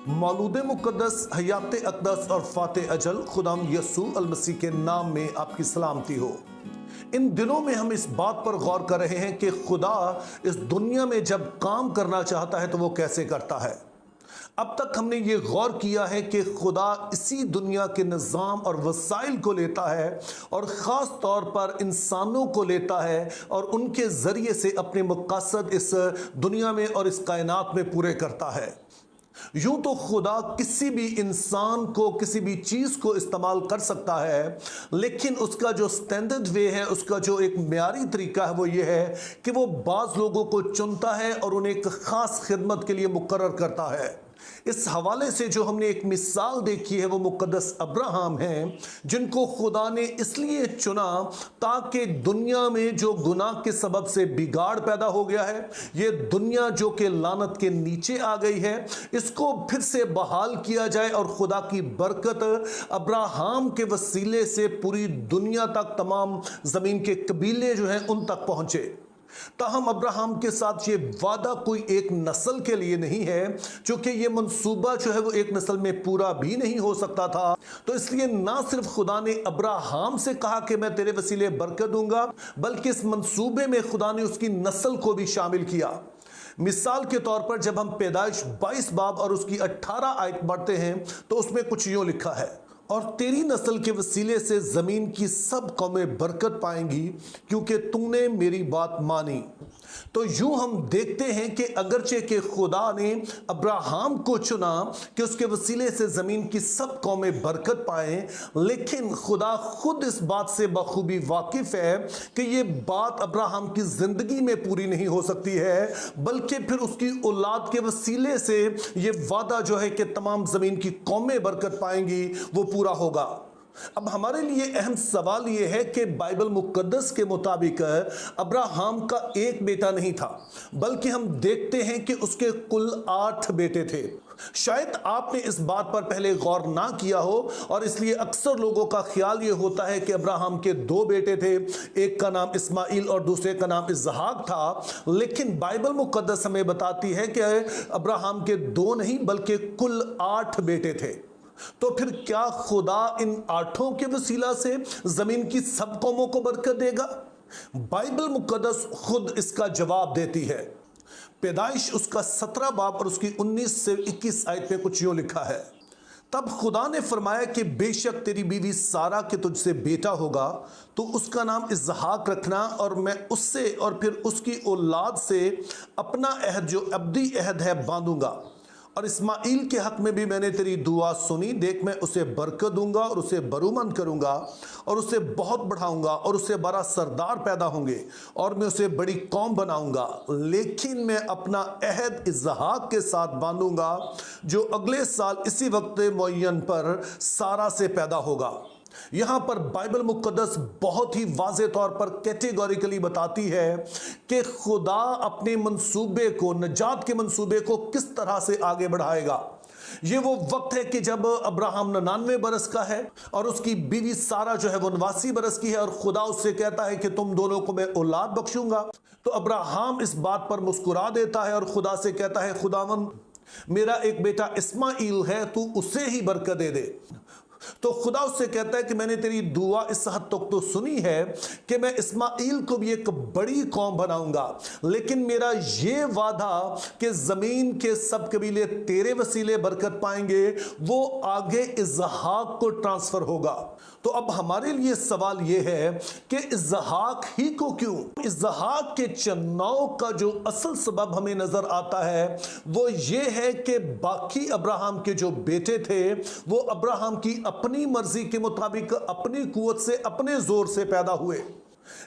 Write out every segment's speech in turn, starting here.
मौलूद मुक़द्दस हयात अक़दस और फ़ाते अजल खुदाम यसू अल मसीह के नाम में आपकी सलामती हो। इन दिनों में हम इस बात पर गौर कर रहे हैं कि खुदा इस दुनिया में जब काम करना चाहता है तो वो कैसे करता है। अब तक हमने ये गौर किया है कि खुदा इसी दुनिया के निज़ाम और वसाइल को लेता है और ख़ास तौर पर इंसानों को लेता है और उनके ज़रिए से अपने मक़सद इस दुनिया में और इस कायनात में पूरे करता है। यूं तो खुदा किसी भी इंसान को किसी भी चीज़ को इस्तेमाल कर सकता है, लेकिन उसका जो स्टैंडर्ड वे है, उसका जो एक म्यारी तरीका है वो ये है कि वो बाज़ लोगों को चुनता है और उन्हें एक ख़ास खिदमत के लिए मुकर्रर करता है। इस हवाले से जो हमने एक मिसाल देखी है वो मुक़द्दस अब्राहम हैं, जिनको खुदा ने इसलिए चुना ताकि दुनिया में जो गुनाह के सबब से बिगाड़ पैदा हो गया है, ये दुनिया जो कि लानत के नीचे आ गई है, इसको फिर से बहाल किया जाए और खुदा की बरकत अब्राहम के वसीले से पूरी दुनिया तक, तमाम ज़मीन के कबीले जो हैं उन तक पहुँचे। ताहम अब्राहम के साथ ये वादा कोई एक नस्ल के लिए नहीं है, क्योंकि ये मंसूबा जो है वो एक नस्ल में पूरा भी नहीं हो सकता था। तो इसलिए ना सिर्फ खुदा ने अब्राहम से कहा कि मैं तेरे वसीले बरकत दूंगा, बल्कि इस मंसूबे में खुदा ने उसकी नस्ल को भी शामिल किया। मिसाल के तौर पर जब हम पैदाइश 22 बाब और उसकी 18 आयत पढ़ते हैं तो उसमें कुछ यूं लिखा है, और तेरी नस्ल के वसीले से ज़मीन की सब कौमें बरकत पाएंगी क्योंकि तूने मेरी बात मानी। तो यूं हम देखते हैं कि अगरचे के खुदा ने अब्राहम को चुना कि उसके वसीले से ज़मीन की सब कौमें बरकत पाएं, लेकिन खुदा खुद इस बात से बखूबी वाकिफ़ है कि ये बात अब्राहम की ज़िंदगी में पूरी नहीं हो सकती है, बल्कि फिर उसकी औलाद के वसीले से ये वादा जो है कि तमाम ज़मीन की कौमें बरकत पाएंगी वो पूरा होगा। अब हमारे लिए अहम सवाल यह है कि बाइबल मुक़द्दस के मुताबिक अब्राहम का एक बेटा नहीं था, बल्कि हम देखते हैं कि उसके कुल 8 बेटे थे। शायद आपने इस बात पर पहले गौर ना किया हो और इसलिए अक्सर लोगों का ख्याल ये होता है कि अब्राहम के 2 बेटे थे, एक का नाम इस्माइल और दूसरे का नाम इसहाक था। लेकिन बाइबल मुक़द्दस हमें बताती है कि अब्राहम के 2 नहीं बल्कि कुल 8 बेटे थे। तो फिर क्या खुदा इन 8 के वसीला से जमीन की सब कौमों को बरकत देगा? बाइबल मुक़द्दस खुद इसका जवाब देती है। पैदाइश उसका 17 बाब और उसकी 19 से 21 आयत में कुछ यूं लिखा है, तब खुदा ने फरमाया कि बेशक तेरी बीवी सारा के तुझसे बेटा होगा, तो उसका नाम इसहाक रखना, और मैं उससे और फिर उसकी औलाद से अपना अहद जो अब्दी अहद है बांधूंगा। और इस्माइल के हक में भी मैंने तेरी दुआ सुनी, देख मैं उसे बरकत दूंगा और उसे बरूमंद करूंगा और उसे बहुत बढ़ाऊंगा और उसे बड़ा सरदार पैदा होंगे और मैं उसे बड़ी कौम बनाऊंगा। लेकिन मैं अपना अहद इसहाक के साथ बांधूंगा जो अगले साल इसी वक्त मुअय्यन पर सारा से पैदा होगा। यहां पर बाइबल मुक़द्दस बहुत ही वाज़े तौर पर कैटेगोरिकली बताती है कि खुदा अपने मंसूबे को, नजात के मंसूबे को किस तरह से आगे बढ़ाएगा। ये वो वक्त है कि जब अब्राहम 99 बरस का है और उसकी बीवी सारा जो है वो 89 बरस की है, और खुदा उससे कहता है कि तुम दोनों को मैं औलाद बख्शूंगा। तो अब्राहम इस बात पर मुस्कुरा देता है और खुदा से कहता है, खुदावन मेरा एक बेटा इस्माइल है, तू उसे ही बरकत दे दे। तो खुदा उससे कहता है कि मैंने तेरी दुआ इस हद तक तो सुनी है कि मैं इस्माइल को भी एक बड़ी कौम बनाऊंगा, लेकिन मेरा ये वादा कि ज़मीन के सब कबीले तेरे वसीले बरकत पाएंगे वो आगे इसहाक को ट्रांसफ़र होगा। तो अब हमारे लिए सवाल ये है कि इसहाक ही को क्यों? इसहाक के चुनाव का जो असल सबब हमें नज़र आता है वो ये है कि बाकी अब्राहम के जो बेटे थे वो अब्राहम की अपनी मर्जी के मुताबिक, अपनी कुव्वत से, अपने जोर से पैदा हुए,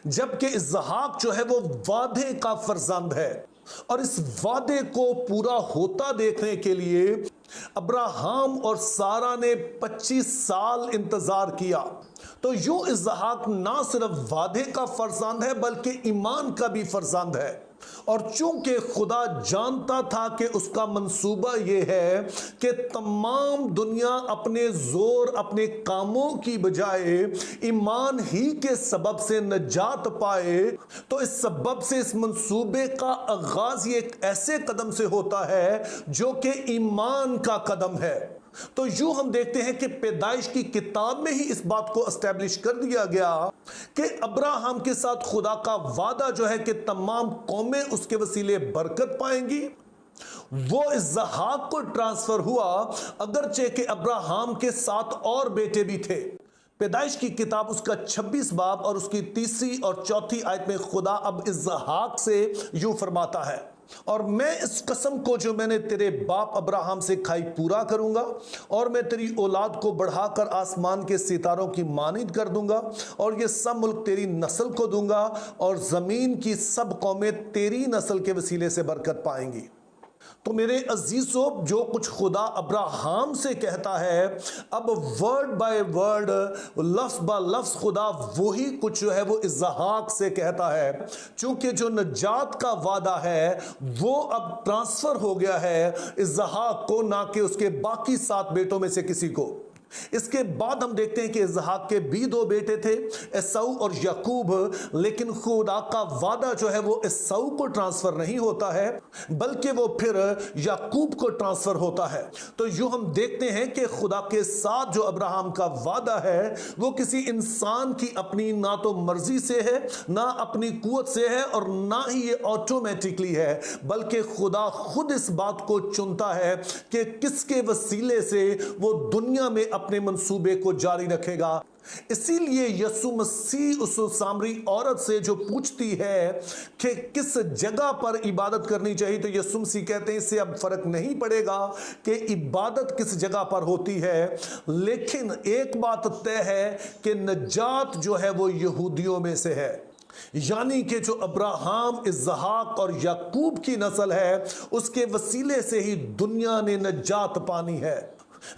जबकि इसहाक जो है वो वादे का फर्जंद है। और इस वादे को पूरा होता देखने के लिए अब्राहम और सारा ने 25 साल इंतजार किया। तो यूं इसहाक ना सिर्फ वादे का फर्जंद है बल्कि ईमान का भी फर्जंद है। और चूंकि खुदा जानता था कि उसका मंसूबा यह है कि तमाम दुनिया अपने जोर अपने कामों की बजाय ईमान ही के सबब से नजात पाए, तो इस सबब से इस मंसूबे का आगाज एक ऐसे कदम से होता है जो कि ईमान का कदम है। तो यूं हम देखते हैं कि पैदाइश की किताब में ही इस बात को एस्टैब्लिश कर दिया गया कि अब्राहम के साथ खुदा का वादा जो है कि तमाम कौमें उसके वसीले बरकत पाएंगी, वो इसहाक को ट्रांसफर हुआ, अगरचे कि अब्राहम के 7 और बेटे भी थे। पैदाइश की किताब उसका 26 बाब और उसकी 3 और 4 आयत में खुदा अब इसहाक से यूं फरमाता है, और मैं इस कसम को जो मैंने तेरे बाप अब्राहम से खाई पूरा करूंगा, और मैं तेरी औलाद को बढ़ाकर आसमान के सितारों की मानिद कर दूंगा, और ये सब मुल्क तेरी नस्ल को दूंगा, और जमीन की सब कौमें तेरी नस्ल के वसीले से बरकत पाएंगी। तो मेरे अजीजों, जो कुछ खुदा अब्राहम से कहता है, अब वर्ड बाय वर्ड, लफ्ज ब लफ्ज खुदा वही कुछ जो है वो इसहाक से कहता है। चूंकि जो नजात का वादा है वो अब ट्रांसफर हो गया है इसहाक को, ना कि उसके बाकी 7 बेटों में से किसी को। इसके बाद हम देखते हैं कि इसहाक के भी 2 बेटे थे, एसाऊ और याकूब, लेकिन खुदा का वादा जो है वो एसाऊ को ट्रांसफर नहीं होता है बल्कि वो फिर याकूब को ट्रांसफर होता है। तो यूं हम देखते हैं कि खुदा के साथ जो अब्राहम का वादा है वो किसी इंसान की अपनी ना तो मर्जी से है, ना अपनी कुवत से है, और ना ही ये ऑटोमेटिकली है, बल्कि खुदा खुद इस बात को चुनता है कि किसके वसीले से वो दुनिया में अपने मंसूबे को जारी रखेगा। इसीलिए यीशु मसीह उस सामरी औरत से जो पूछती है कि किस जगह पर इबादत करनी चाहिए, तो यीशु मसीह कहते हैं इससे अब फर्क नहीं पड़ेगा कि इबादत किस जगह पर होती है, लेकिन एक बात तय है कि नजात जो है वो यहूदियों में से है। यानी कि जो अब्राहम, इसहाक और याकूब की नस्ल है उसके वसीले से ही दुनिया ने नजात पानी है।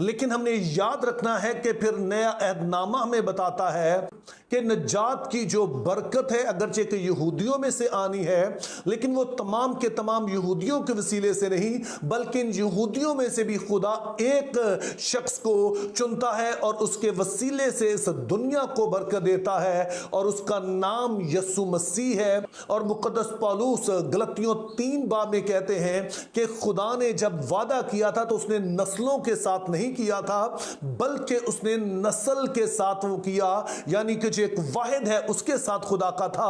लेकिन हमने याद रखना है कि फिर नया अहदनामा हमें बताता है कि नजात की जो बरकत है अगरचे कि यहूदियों में से आनी है, लेकिन वो तमाम के तमाम यहूदियों के वसीले से नहीं, बल्कि इन यहूदियों में से भी खुदा एक शख्स को चुनता है और उसके वसीले से इस दुनिया को बरकत देता है, और उसका नाम यीशु मसीह है। और मुकद्दस पौलुस गलतियों 3 बाब में कहते हैं कि खुदा ने जब वादा किया था तो उसने नस्लों के साथ नहीं किया था, बल्कि उसने नस्ल के साथ वो किया, यानी कि जो एक वाहिद है उसके साथ खुदा का था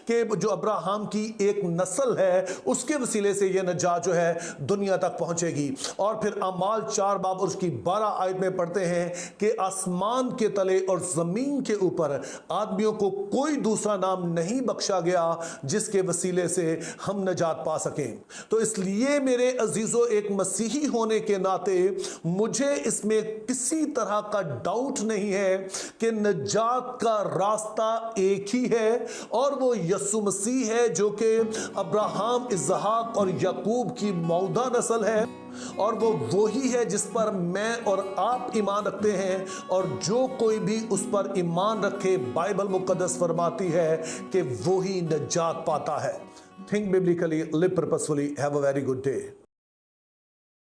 कि जो अब्राहम की एक नस्ल है उसके वसीले से यह नजात जो है दुनिया तक पहुंचेगी। और फिर अमाल 4 बाब और उसकी 12 आयत में पढ़ते हैं कि आसमान के तले और जमीन के ऊपर आदमियों को कोई दूसरा नाम नहीं बख्शा गया जिसके वसीले से हम नजात पा सकें। तो इसलिए मेरे अजीजों, एक मसीही होने के नाते मुझे इसमें किसी तरह का डाउट नहीं है कि नजात का रास्ता एक ही है, और वो यीशु मसीह है जो कि अब्राहम, इसहाक और याकूब की मौदा नस्ल है, और वो वही है जिस पर मैं और आप ईमान रखते हैं। और जो कोई भी उस पर ईमान रखे, बाइबल मुकद्दस फरमाती है कि वही नजात पाता है। Think biblically, live purposefully, have a very good day.